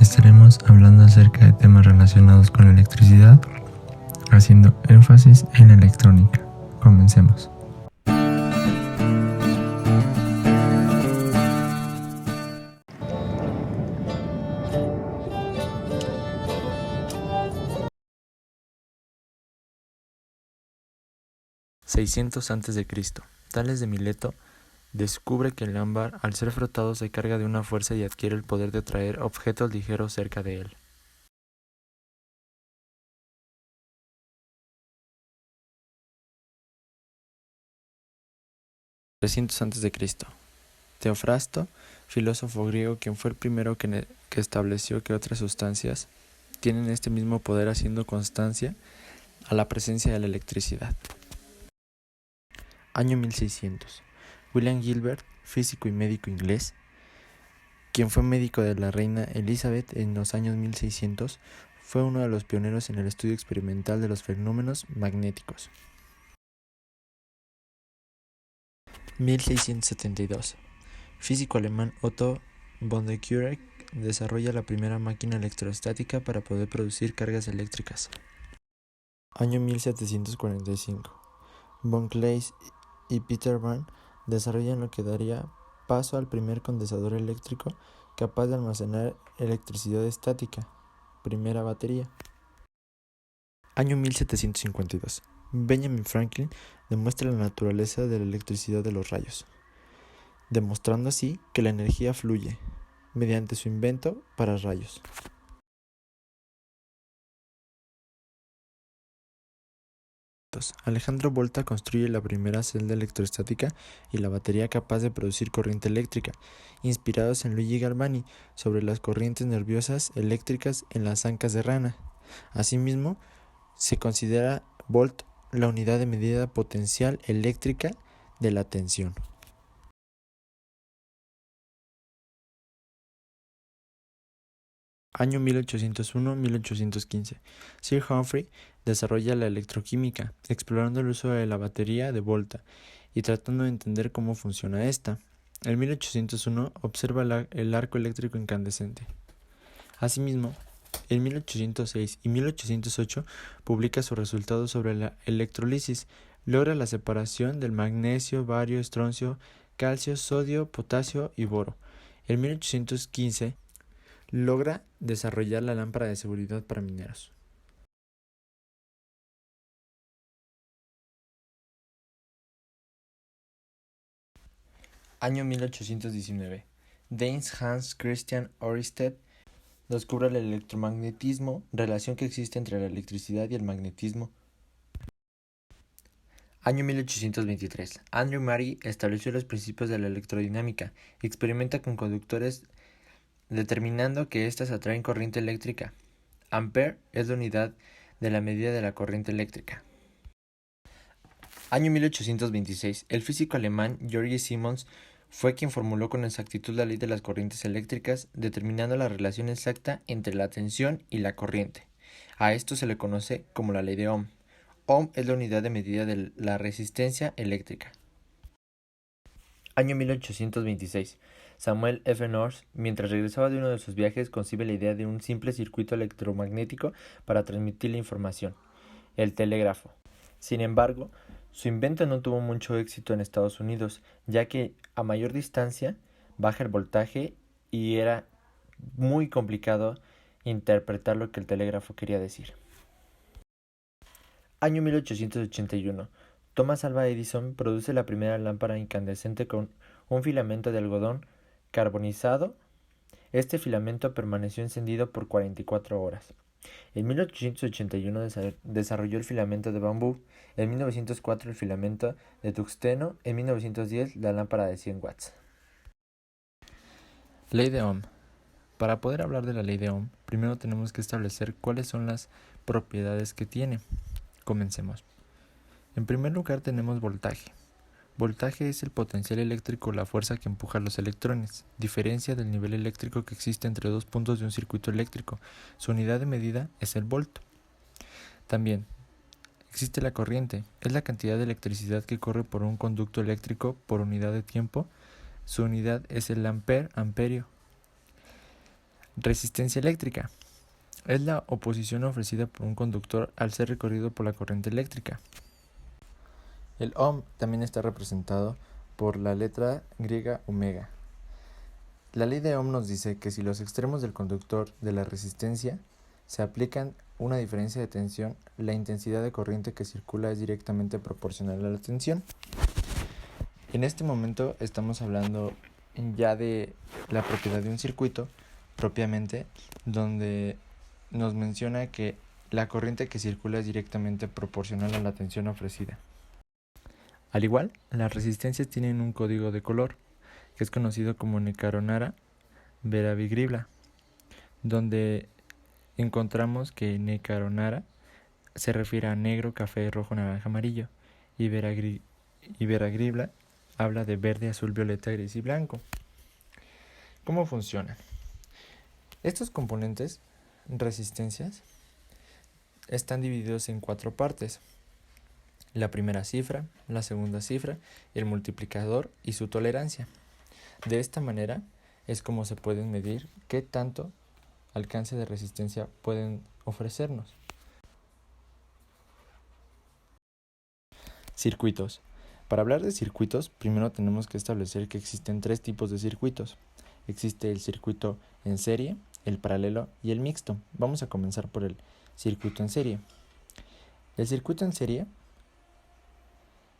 estaremos hablando acerca de temas relacionados con la electricidad, haciendo énfasis en la electrónica. Comencemos. a.C. Tales de Mileto descubre que el ámbar, al ser frotado, se carga de una fuerza y adquiere el poder de atraer objetos ligeros cerca de él. a.C. Teofrasto, filósofo griego, quien fue el primero que estableció que otras sustancias tienen este mismo poder, haciendo constancia a la presencia de la electricidad. Año 1600. William Gilbert, físico y médico inglés, quien fue médico de la reina Elizabeth en los años 1600, fue uno de los pioneros en el estudio experimental de los fenómenos magnéticos. 1672. Físico alemán Otto von der Guericke desarrolla la primera máquina electrostática para poder producir cargas eléctricas. Año 1745. Von Claeys y Peter Brand desarrollan lo que daría paso al primer condensador eléctrico capaz de almacenar electricidad estática, primera batería. Año 1752. Benjamin Franklin demuestra la naturaleza de la electricidad de los rayos, demostrando así que la energía fluye, mediante su invento para rayos. Alejandro Volta construye la primera celda electrostática y la batería capaz de producir corriente eléctrica, inspirados en Luigi Galvani sobre las corrientes nerviosas eléctricas en las ancas de rana. Asimismo, se considera volt la unidad de medida potencial eléctrica de la tensión. Año 1801-1815. Sir Humphrey desarrolla la electroquímica, explorando el uso de la batería de Volta y tratando de entender cómo funciona esta. En 1801 observa el arco eléctrico incandescente. Asimismo, en 1806 y 1808 publica sus resultados sobre la electrólisis. Logra la separación del magnesio, bario, estroncio, calcio, sodio, potasio y boro. En 1815 logra desarrollar la lámpara de seguridad para mineros. Año 1819. Daines Hans Christian Ørsted descubre el electromagnetismo, relación que existe entre la electricidad y el magnetismo. Año 1823. Andrew Murray estableció los principios de la electrodinámica. Experimenta con conductores determinando que éstas atraen corriente eléctrica. Ampere es la unidad de la medida de la corriente eléctrica. Año 1826. El físico alemán George Siemens fue quien formuló con exactitud la ley de las corrientes eléctricas, determinando la relación exacta entre la tensión y la corriente. A esto se le conoce como la ley de Ohm. Ohm es la unidad de medida de la resistencia eléctrica. Año 1826. Samuel F. North, mientras regresaba de uno de sus viajes, concibe la idea de un simple circuito electromagnético para transmitir la información, el telégrafo. Sin embargo, su invento no tuvo mucho éxito en Estados Unidos, ya que a mayor distancia baja el voltaje y era muy complicado interpretar lo que el telégrafo quería decir. Año 1881. Thomas Alva Edison produce la primera lámpara incandescente con un filamento de algodón carbonizado. Este filamento permaneció encendido por 44 horas. En 1881 desarrolló el filamento de bambú. En 1904 el filamento de tungsteno. En 1910 la lámpara de 100 watts. Ley de Ohm. Para poder hablar de la ley de Ohm, primero tenemos que establecer cuáles son las propiedades que tiene. Comencemos. En primer lugar tenemos voltaje. Voltaje es el potencial eléctrico, la fuerza que empuja a los electrones, diferencia del nivel eléctrico que existe entre dos puntos de un circuito eléctrico. Su unidad de medida es el volt. También existe la corriente, es la cantidad de electricidad que corre por un conducto eléctrico por unidad de tiempo. Su unidad es el amperio. Resistencia eléctrica. Es la oposición ofrecida por un conductor al ser recorrido por la corriente eléctrica. El ohm también está representado por la letra griega omega. La ley de Ohm nos dice que si los extremos del conductor de la resistencia se aplican una diferencia de tensión, la intensidad de corriente que circula es directamente proporcional a la tensión. En este momento estamos hablando ya de la propiedad de un circuito propiamente, donde nos menciona que la corriente que circula es directamente proporcional a la tensión ofrecida. Al igual, las resistencias tienen un código de color, que es conocido como Nekaronara Veravigribla, donde encontramos que Nekaronara se refiere a negro, café, rojo, naranja, amarillo, y Veragribla habla de verde, azul, violeta, gris y blanco. ¿Cómo funciona? Estos componentes, resistencias, están divididos en 4 partes. La primera cifra, la segunda cifra, el multiplicador y su tolerancia. De esta manera es como se pueden medir qué tanto alcance de resistencia pueden ofrecernos. Circuitos. Para hablar de circuitos, primero tenemos que establecer que existen 3 tipos de circuitos. Existe el circuito en serie, el paralelo y el mixto. Vamos a comenzar por el circuito en serie. El circuito en serie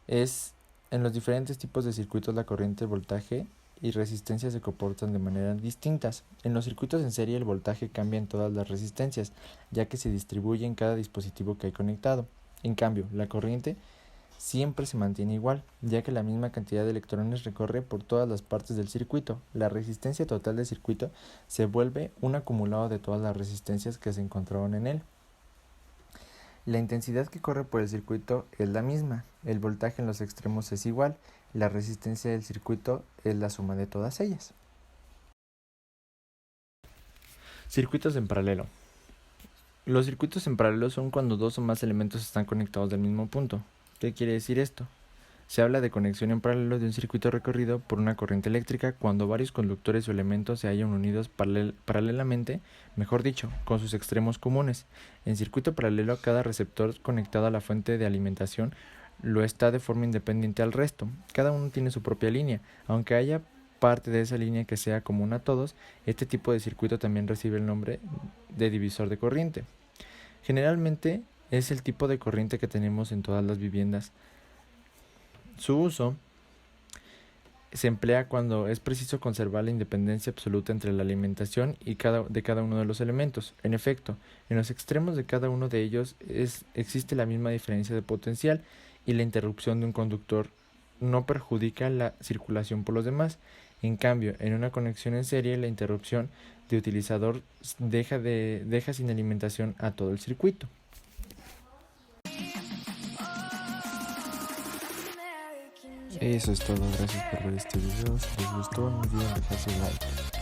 es en los diferentes tipos de circuitos la corriente, voltaje y resistencia se comportan de maneras distintas. En los circuitos en serie el voltaje cambia en todas las resistencias, ya que se distribuye en cada dispositivo que hay conectado. En cambio, la corriente siempre se mantiene igual, ya que la misma cantidad de electrones recorre por todas las partes del circuito. La resistencia total del circuito se vuelve un acumulado de todas las resistencias que se encontraron en él. La intensidad que corre por el circuito es la misma, el voltaje en los extremos es igual, la resistencia del circuito es la suma de todas ellas. Circuitos en paralelo. Los circuitos en paralelo son cuando 2 o más elementos están conectados del mismo punto. ¿Qué quiere decir esto? Se habla de conexión en paralelo de un circuito recorrido por una corriente eléctrica cuando varios conductores o elementos se hallan unidos paralelamente, mejor dicho, con sus extremos comunes. En circuito paralelo, cada receptor conectado a la fuente de alimentación lo está de forma independiente al resto. Cada uno tiene su propia línea. Aunque haya parte de esa línea que sea común a todos, este tipo de circuito también recibe el nombre de divisor de corriente. Generalmente es el tipo de corriente que tenemos en todas las viviendas. Su uso se emplea cuando es preciso conservar la independencia absoluta entre la alimentación y de cada uno de los elementos. En efecto, en los extremos de cada uno de ellos existe la misma diferencia de potencial y la interrupción de un conductor no perjudica la circulación por los demás. En cambio, en una conexión en serie, la interrupción de utilizador deja sin alimentación a todo el circuito. Eso es todo, gracias por ver este video. Si les gustó, no olviden dejar su like.